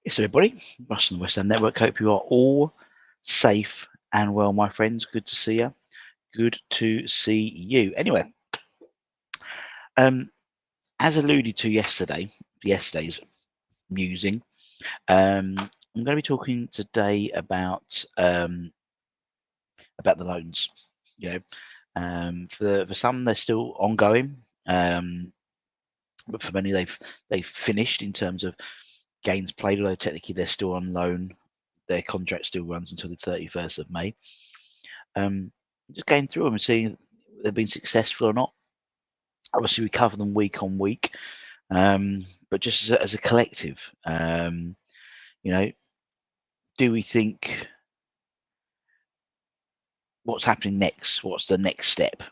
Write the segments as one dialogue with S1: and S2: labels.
S1: Yes, everybody. Russ and the West Ham Network. Hope you are all safe and well, my friends. Good to see you. Good to see you. Anyway, as alluded to yesterday's musing, I'm going to be talking today about the loans. You know, for some they're still ongoing, but for many they've finished in terms of games played. Although technically they're still on loan, their contract still runs until the 31st of May. Just going through them and seeing if they've been successful or not. Obviously, we cover them week on week, but just as a collective, you know, do we think what's happening next? What's the next step?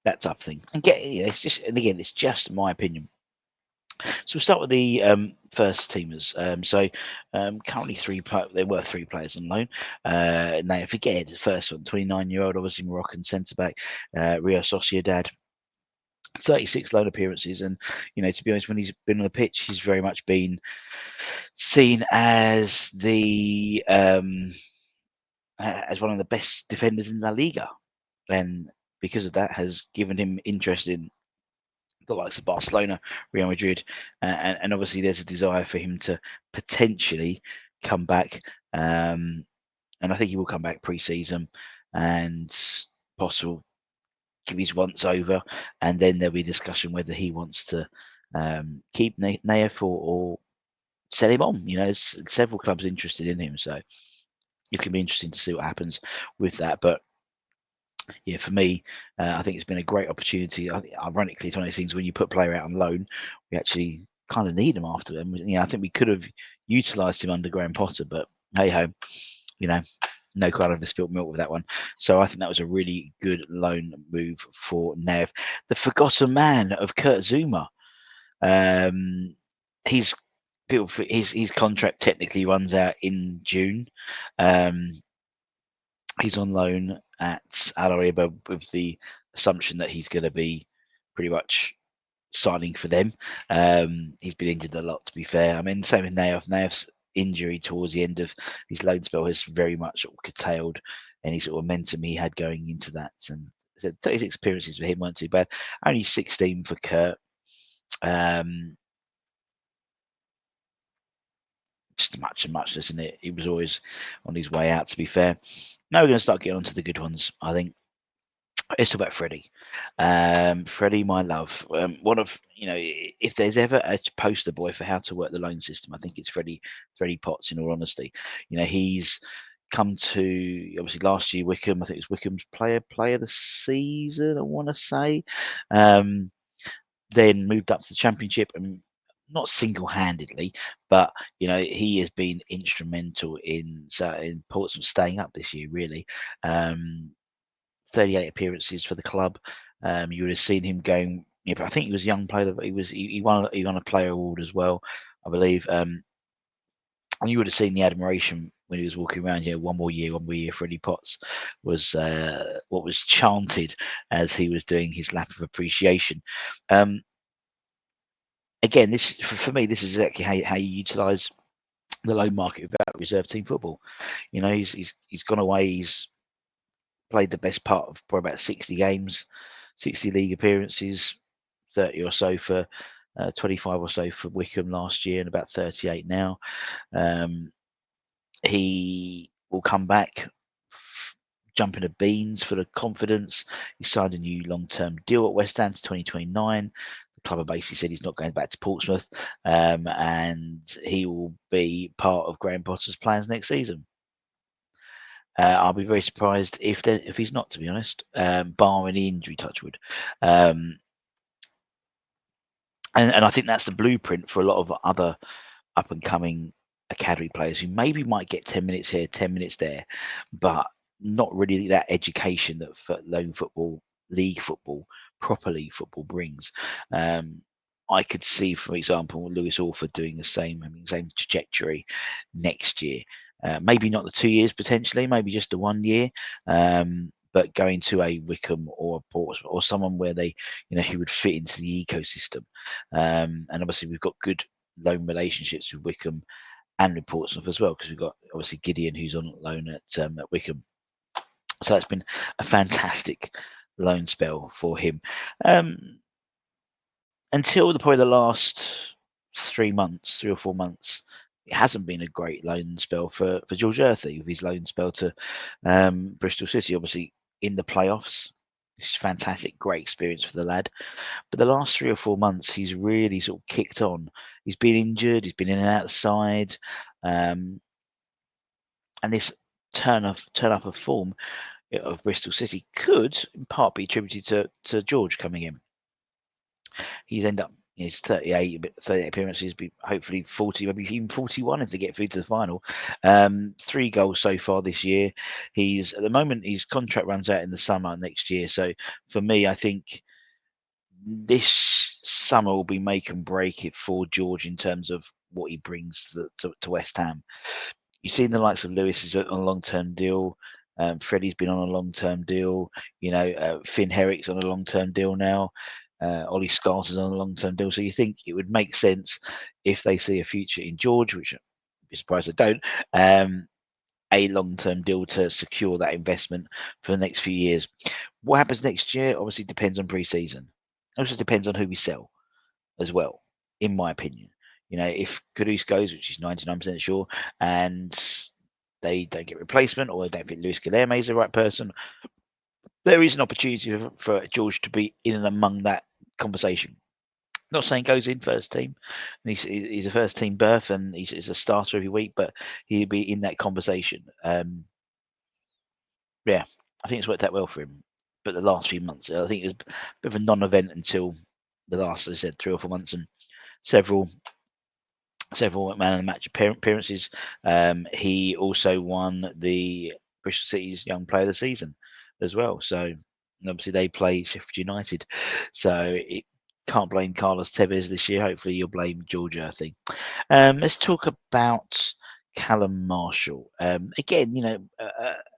S1: That type of thing. And it's just, and again, it's just my opinion. So we'll start with the first teamers. Currently there were three players on loan. Now, if you get the first one, 29-year-old, obviously Moroccan centre-back, Real Sociedad, 36 loan appearances, and to be honest, when he's been on the pitch, he's very much been seen as the as one of the best defenders in La Liga, and because of that, has given him interest in the likes of Barcelona, Real Madrid, and obviously there's a desire for him to potentially come back, and I think he will come back pre-season, and possible give his once over, and then there'll be discussion whether he wants to keep Naif or sell him on. There's several clubs interested in him, so it's going to be interesting to see what happens with that. But yeah, for me, I think it's been a great opportunity. Ironically, it's one of those things when you put a player out on loan, we actually kind of need him after him. I think we could have utilised him under Graham Potter, but hey ho, no kind of spilt milk with that one. So I think that was a really good loan move for Nev. The forgotten man of Kurt Zouma. His contract technically runs out in June. He's on loan at Al Ariba with the assumption that he's going to be pretty much signing for them. He's been injured a lot, to be fair. I mean, same with Naif. Naif's injury towards the end of his loan spell has very much curtailed any sort of momentum he had going into that. And 36 appearances for him weren't too bad. Only 16 for Kurt. Just much and much, isn't it? He was always on his way out, to be fair. Now we're going to start getting on to the good ones, I think. It's about Freddy. Freddy, my love. One of if there's ever a poster boy for how to work the loan system, I think it's Freddy Potes. In all honesty, he's come to obviously last year Wickham. I think it was Wickham's player of the season, I want to say. Then moved up to the Championship, and not single-handedly, but he has been instrumental in Portsmouth staying up this year. Really. 38 appearances for the club. You would have seen him going. But I think he was a young player. He won a player award as well, I believe. And you would have seen the admiration when he was walking around. One more year. Freddy Potes was what was chanted as he was doing his lap of appreciation. Again, this for me, this is exactly how you utilise the loan market without reserve team football. He's gone away. He's played the best part of probably about 60 games, 60 league appearances, 30 or so for 25 or so for Wickham last year, and about 38 now. He will come back, jump into beans for the confidence. He signed a new long-term deal at West Ham to 2029. The club have basically said he's not going back to Portsmouth, and he will be part of Graham Potter's plans next season. I'll be very surprised if he's not, to be honest, barring the injury, touchwood. And I think that's the blueprint for a lot of other up-and-coming academy players who maybe might get 10 minutes here, 10 minutes there, but not really that education that loan football, league football, proper league football brings. I could see, for example, Lewis Orford doing the same trajectory next year. Maybe not the 2 years potentially, maybe just the 1 year, but going to a Wickham or a Portsmouth or someone where they, he would fit into the ecosystem. And obviously we've got good loan relationships with Wickham and Portsmouth as well, because we've got obviously Gideon, who's on loan at Wickham. So it's been a fantastic loan spell for him. Until probably the last 3 or 4 months, it hasn't been a great loan spell for George Earthy with his loan spell to Bristol City, obviously in the playoffs. It's fantastic, great experience for the lad. But the last 3 or 4 months, he's really sort of kicked on. He's been injured, he's been in and out of the side, and this turn up of form of Bristol City could in part be attributed to George coming in. He's ended up his 38 appearances, be hopefully 40, maybe even 41 if they get through to the final. 3 goals so far this year. He's at the moment his contract runs out in the summer next year. So for me, I think this summer will be make and break it for George in terms of what he brings to West Ham. You've seen the likes of Lewis is on a long-term deal. Freddie's been on a long-term deal. Finn Herrick's on a long-term deal now. Ollie Scott is on a long-term deal. So you think it would make sense if they see a future in George, which I'd be surprised they don't, a long-term deal to secure that investment for the next few years. What happens next year obviously depends on pre-season. It also depends on who we sell as well, in my opinion. If Kudus goes, which is 99% sure, and they don't get replacement, or they don't think Luis Guilherme is the right person, there is an opportunity for George to be in and among that conversation. Not saying goes in first team, and he's a first team berth, and he's a starter every week, but he'll be in that conversation. Yeah, I think it's worked out well for him. But the last few months, I think it was a bit of a non-event until the last, as I said, 3 or 4 months, and several man of the match appearances. He also won the Bristol City's Young Player of the Season as well. So obviously they play Sheffield United. So it can't blame Carlos Tevez this year. Hopefully you'll blame George Earthy. Let's talk about Callum Marshall. Again,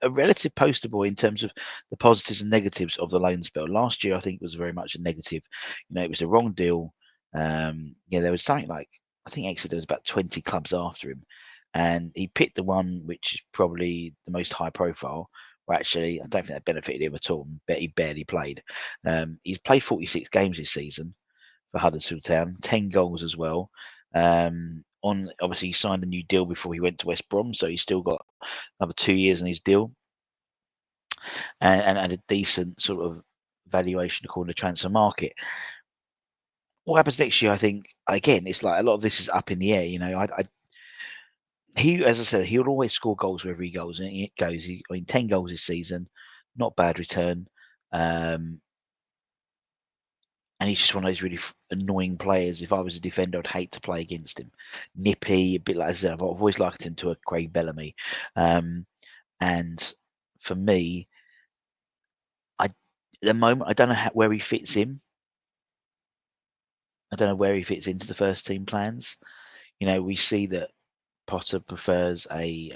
S1: a relative poster boy in terms of the positives and negatives of the loan spell. Last year, I think, was very much a negative. It was the wrong deal. There was something like, I think Exeter was about 20 clubs after him, and he picked the one which is probably the most high profile. Well, actually, I don't think that benefited him at all. He barely played. He's played 46 games this season for Huddersfield Town, 10 goals as well. Obviously, he signed a new deal before he went to West Brom, so he's still got another 2 years on his deal, and a decent sort of valuation according to transfer market. What happens next year? I think again, it's like a lot of this is up in the air. As I said, he'll always score goals wherever he goes, and it goes. 10 goals this season, not bad return. And he's just one of those really annoying players. If I was a defender, I'd hate to play against him. Nippy, a bit like Zev. I've always likened him to a Craig Bellamy. And for me, at the moment, I don't know where he fits in. I don't know where he fits into the first team plans. We see that Potter prefers a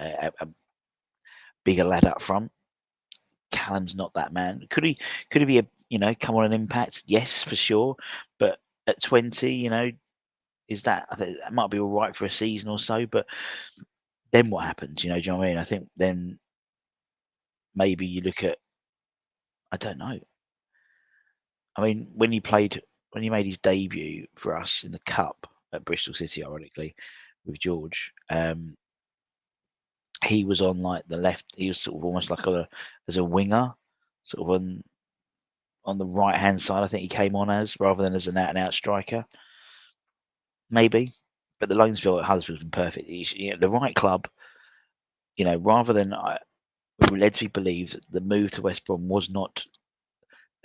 S1: bigger lad up front. Callum's not that man. Could he be come on an impact? Yes, for sure. But at 20, is that, I think that might be all right for a season or so, but then what happens? Do you know what I mean? I think then maybe you look at, I don't know. I mean, when he made his debut for us in the cup at Bristol City, ironically, with George, he was on like the left. He was sort of almost like as a winger, sort of on the right hand side. I think he came on as, rather than as an out and out striker. Maybe, but the loan spell at Huddersfield's been perfect. He's the right club. Rather than we're led to believe that the move to West Brom was not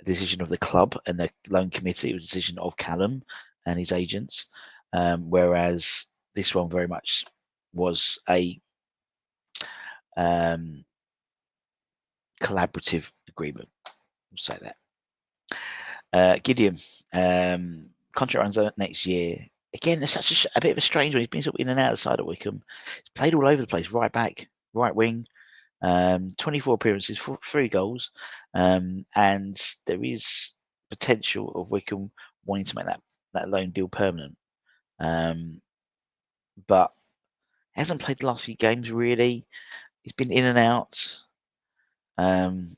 S1: a decision of the club and the loan committee; it was a decision of Callum and his agents. Whereas this one very much was a collaborative agreement. We'll say that. Gideon, contract runs out next year. Again, it's such a bit of a strange one. He's been sort of in and out of the side at Wickham. He's played all over the place. Right back, right wing. 24 appearances, 3 goals, and there is potential of Wickham wanting to make that loan deal permanent. But Hasn't played the last few games really. He's been in and out. And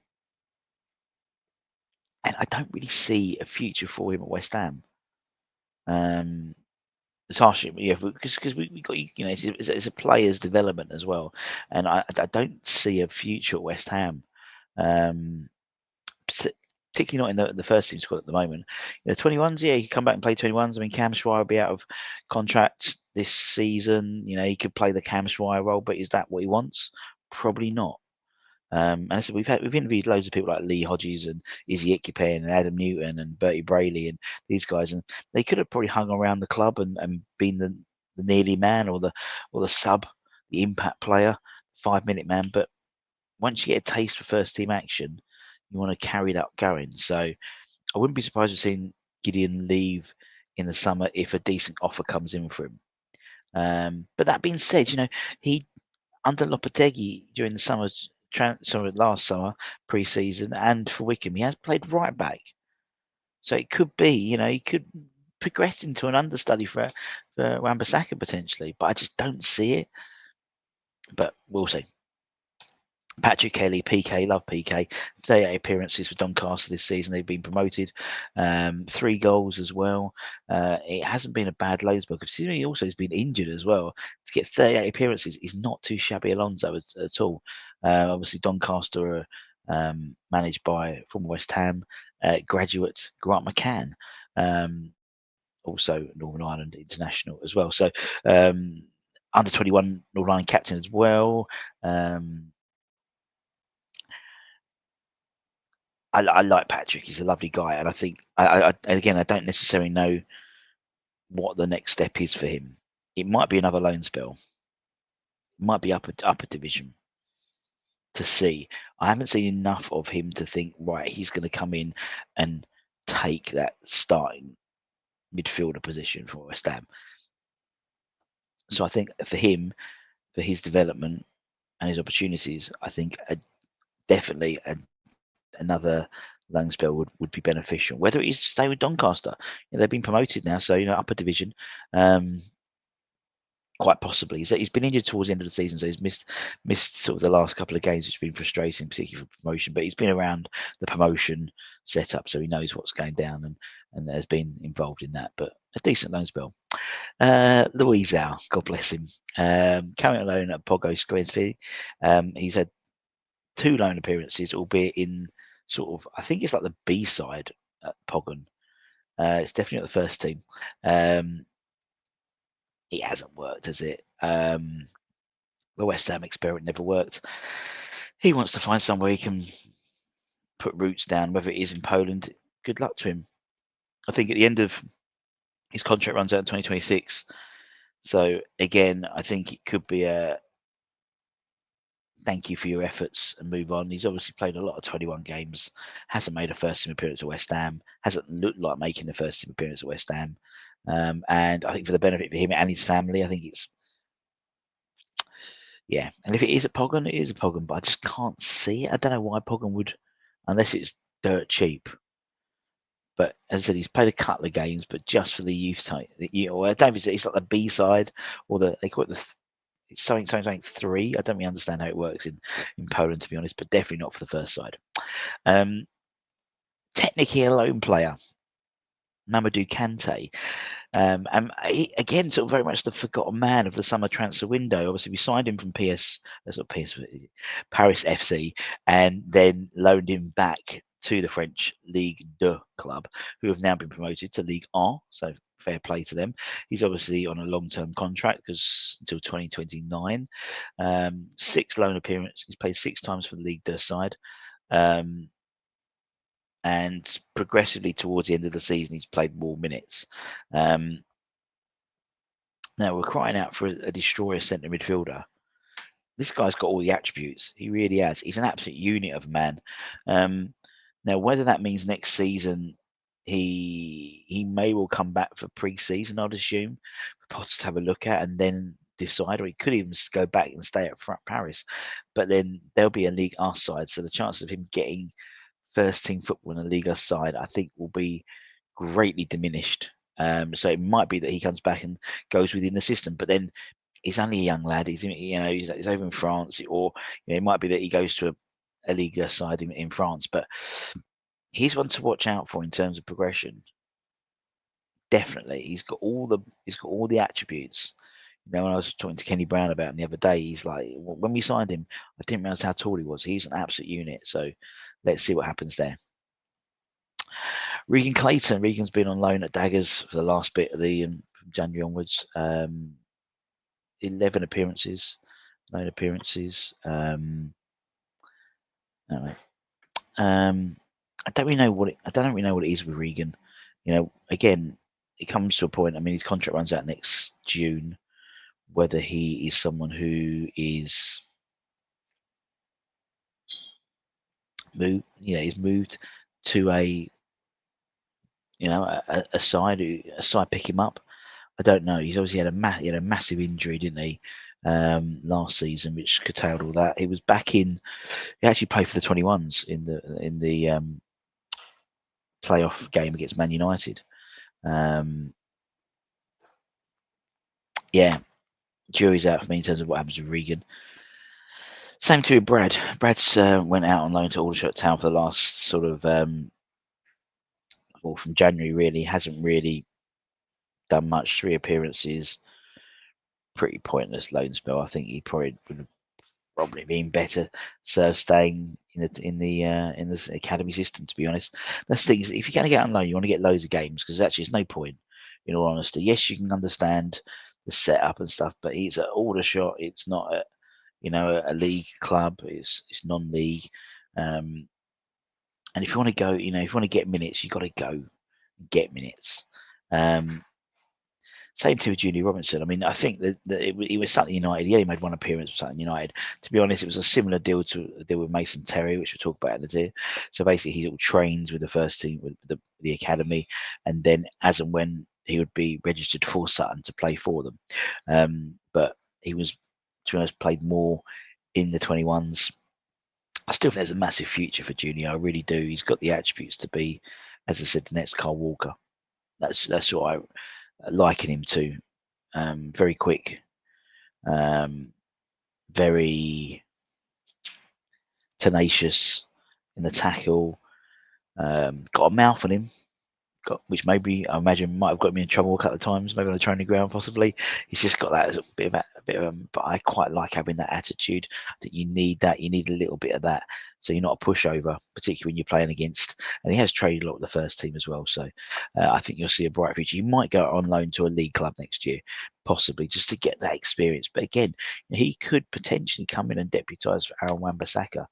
S1: I don't really see a future for him at West Ham. It's harsh, yeah, because we got it's a player's development as well, and I don't see a future at West Ham, particularly not in the first team squad at the moment. 21s, yeah, he could come back and play 21s. I mean, Camwire will be out of contract this season. He could play the Camwire role, but is that what he wants? Probably not. And I said we've interviewed loads of people like Lee Hodges and Izzy Ickpen and Adam Newton and Bertie Brayley and these guys, and they could have probably hung around the club and been the nearly man or the sub, the impact player, 5-minute man. But once you get a taste for first team action, you want to carry that going. So I wouldn't be surprised to see Gideon leave in the summer if a decent offer comes in for him. But that being said, he under Lopetegui during the last summer pre-season and for Wickham, he has played right back. So it could be, he could progress into an understudy for Wan-Bissaka potentially, but I just don't see it. But we'll see. Patrick Kelly, PK, love PK. 38 appearances for Doncaster this season. They've been promoted. 3 goals as well. It hasn't been a bad load spell. Considering he also has been injured as well. To get 38 appearances is not too shabby Alonso at all. Obviously, Doncaster are managed by from West Ham graduate Grant McCann. Also Northern Ireland international as well. So under 21 Northern Ireland captain as well. I like Patrick. He's a lovely guy, and I think again I don't necessarily know what the next step is for him. It might be another loan spell. It might be upper division to see. I haven't seen enough of him to think right. He's going to come in and take that starting midfielder position for West Ham. So I think for him, for his development and his opportunities, I think definitely another loan spell would be beneficial. Whether it is to stay with Doncaster, they've been promoted now, so upper division, quite possibly. He's been injured towards the end of the season, so he's missed sort of the last couple of games, which has been frustrating, particularly for promotion. But he's been around the promotion setup, so he knows what's going down and has been involved in that. But a decent loan spell. Luizao, God bless him, coming on loan at Pogo Squaresby. He's had 2 loan appearances, albeit in sort of, I think it's like the B side at Pogan. It's definitely not the first team. It hasn't worked, has it? The West Ham experiment never worked. He wants to find somewhere he can put roots down, whether it is in Poland. Good luck to him. I think at the end of his contract runs out in 2026. So again, I think it could be a thank you for your efforts and move on. He's obviously played a lot of 21 games, hasn't made a first team appearance at West Ham, hasn't looked like making a first team appearance at West Ham. And I think for the benefit for him and his family, I think it's, yeah. And if it is a Pogan, it is a Pogan, but I just can't see it. I don't know why Pogan would, unless it's dirt cheap. But as I said, he's played a couple of games, but just for the youth type. I don't know if it's like the B side or they call it it's something 3. I don't really understand how it works in Poland, to be honest, but definitely not for the first side. Technically a lone player, Mamadou Kante. And again, sort of very much the forgotten man of the summer transfer window. Obviously, we signed him from Paris FC, and then loaned him back to the French Ligue 2 club, who have now been promoted to Ligue 1. So fair play to them. He's obviously on a long-term contract because until 2029. 6 loan appearances. He's played 6 times for the Ligue 2 side. And progressively towards the end of the season, he's played more minutes. Now we're crying out for a destroyer centre midfielder. This guy's got all the attributes. He really has. He's an absolute unit of a man. Now, whether that means next season he may well come back for pre-season, I'd assume, for Pots to have a look at and then decide, or he could even go back and stay at Paris. But then there'll be a League R side, so the chance of him getting first team football in a Liga side, I think, will be greatly diminished. So it might be that he comes back and goes within the system, but then he's only a young lad. He's he's over in France, or it might be that he goes to a Liga side in France, but he's one to watch out for in terms of progression. Definitely, he's got all the attributes. When I was talking to Kenny Brown about him the other day, he's like, when we signed him, I didn't realize how tall he was. He's an absolute unit. So let's see what happens there. Regan Clayton. Regan's been on loan at Daggers for the last bit of the from January onwards. 11 appearances, 9 appearances. Anyway, I don't really know what it is with Regan. Again, it comes to a point. I mean, his contract runs out next June. Whether he is someone who is moved to a side pick him up. I don't know. He's obviously had a massive injury, didn't he, last season, which curtailed all that. He was back in. He actually played for the 21s in the playoff game against Man United. Yeah, jury's out for me in terms of what happens with Regan. Same too with Brad. Brad's went out on loan to Aldershot Town for the last sort of from January. Really hasn't really done much. 3 appearances, pretty pointless loan spell. I think he probably would have been better served staying in the academy system. To be honest, that's the thing. If you're going to get on loan, you want to get loads of games, because actually, it's no point. In all honesty, yes, you can understand the setup and stuff, but he's at Aldershot. It's not a league club. It's non-league. And if you want to go, if you want to get minutes, you've got to go and get minutes. Same too with Julie Robinson. I mean, I think that he was Sutton United. He only made 1 appearance for Sutton United. To be honest, it was a similar deal to a deal with Mason Terry, which we'll talk about in the deal. So basically, he all trains with the first team, with the academy, and then as and when he would be registered for Sutton to play for them. But he was, to be honest, played more in the 21s. I still think there's a massive future for Junior. I really do. He's got the attributes to be, as I said, the next Kyle Walker. That's what I liken him to. Very quick, very tenacious in the tackle. Got a mouth on him, which maybe I imagine might have got me in trouble a couple of times, maybe on the training ground, possibly. He's just got that but I quite like having that attitude. I think you need that. You need a little bit of that, so you're not a pushover, particularly when you're playing against. And he has traded a lot with the first team as well, so I think you'll see a bright future. You might go on loan to a league club next year, possibly, just to get that experience. But again, he could potentially come in and deputise for Aaron Wan-Bissaka.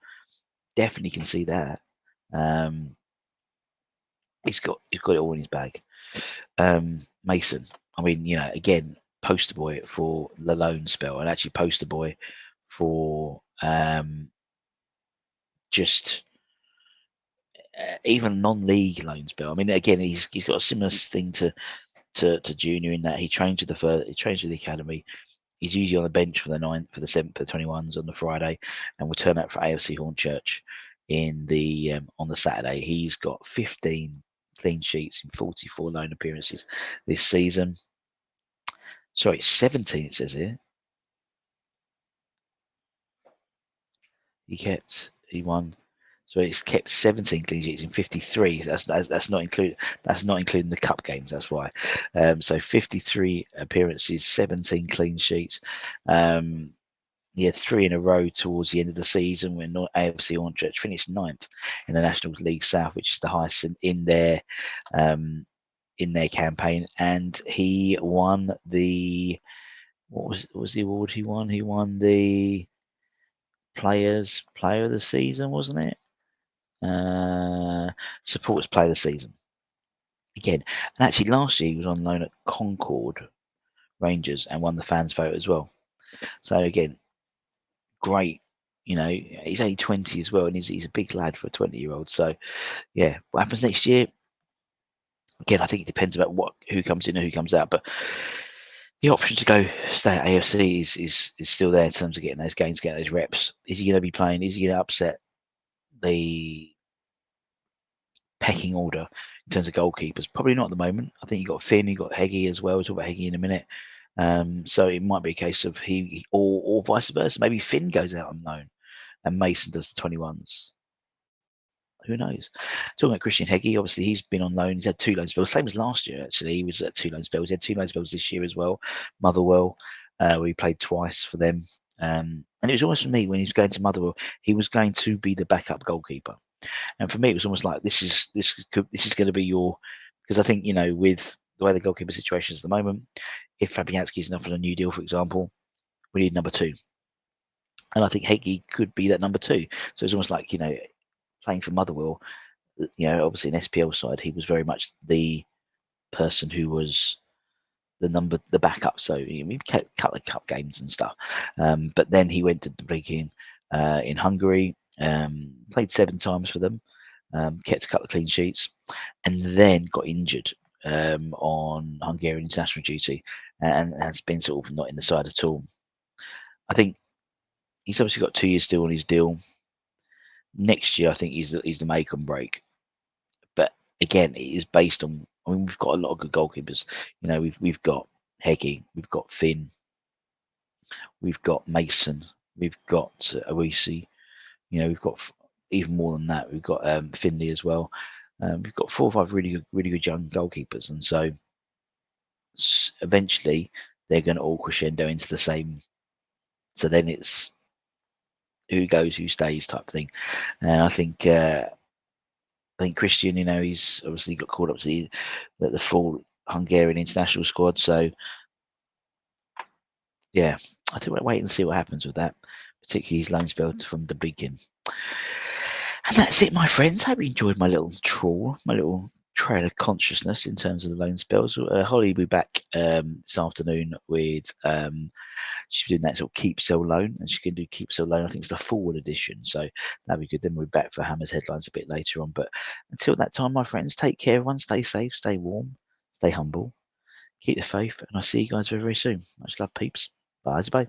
S1: Definitely can see that. He's got it all in his bag. Mason, I mean, again, poster boy for the loan spell, and actually poster boy for just even non-league loan spell. I mean, again, he's got a similar thing to Junior, in that he trains with the academy. He's usually on the bench for the 9th, for the 7th, for the 21s on the Friday, and will turn up for AFC Hornchurch on the Saturday. He's got 15 clean sheets in 44 loan appearances this season. Sorry, 17 it says here. He won. So he's kept 17 clean sheets in 53. That's not including the cup games. That's why. So 53 appearances, 17 clean sheets. He had 3 in a row towards the end of the season when AFC Hornchurch finished 9th in the National League South, which is the highest in their campaign. And he won the what was the award he won? He won the Player of the Season, wasn't it? Supporters Player of the Season. Again, and actually last year he was on loan at Concord Rangers and won the fans vote as well. So again, great. He's only 20 as well, and he's a big lad for a 20-year-old. So yeah, what happens next year? Again, I think it depends about who comes in and who comes out, but the option to go stay at AFC is still there in terms of getting those games, getting those reps. Is he going to be playing? Is he going to upset the pecking order in terms of goalkeepers? Probably not at the moment. I think you've got Finn, you've got Hegge as well. We'll talk about Hegge in a minute. So it might be a case of he or vice versa. Maybe Finn goes out on loan and Mason does the 21s. Who knows? Talking about Christian Hegge, obviously he's been on loan. He's had 2 loan spells, same as last year actually. He was at 2 loan spells. He had 2 loan spells this year as well. Motherwell, where he played twice for them. And it was almost for me when he was going to Motherwell, he was going to be the backup goalkeeper. And for me, it was almost like this is going to be your, because I think with the way the goalkeeper situation is at the moment, if Fabianski is offered a new deal, for example, we need number 2. And I think Hegge could be that number 2. So it's almost like playing for Motherwell. Obviously in SPL side, he was very much the person who was the backup. So he kept a couple of cup games and stuff. But then he went to Debrecen in Hungary, played 7 times for them, kept a couple of clean sheets, and then got injured on Hungarian international duty, and has been sort of not in the side at all. I think he's obviously got 2 years still on his deal. Next year, I think he's the make and break. But again, it is based on. I mean, we've got a lot of good goalkeepers. We've got Hegge, we've got Finn, we've got Mason, we've got Awisi. We've got even more than that. We've got Finley as well. We've got 4 or 5 really good young goalkeepers, and so eventually they're going to all crescendo into the same. So then it's who goes, who stays type thing. And I think Christian, he's obviously got called up to the full Hungarian international squad. So yeah, I think we'll wait and see what happens with that, particularly his loan spell from the beginning. And that's it, my friends. Hope you enjoyed my little trawl, my little trail of consciousness in terms of the loan spells. Holly will be back this afternoon with she's doing that sort of keep sell loan, and she can do keep sell loan. I think it's the forward edition, so that'll be good. Then we'll be back for Hammer's headlines a bit later on. But until that time, my friends, take care, everyone. Stay safe, stay warm, stay humble, keep the faith, and I'll see you guys very, very soon. Much love, peeps. Bye, bye.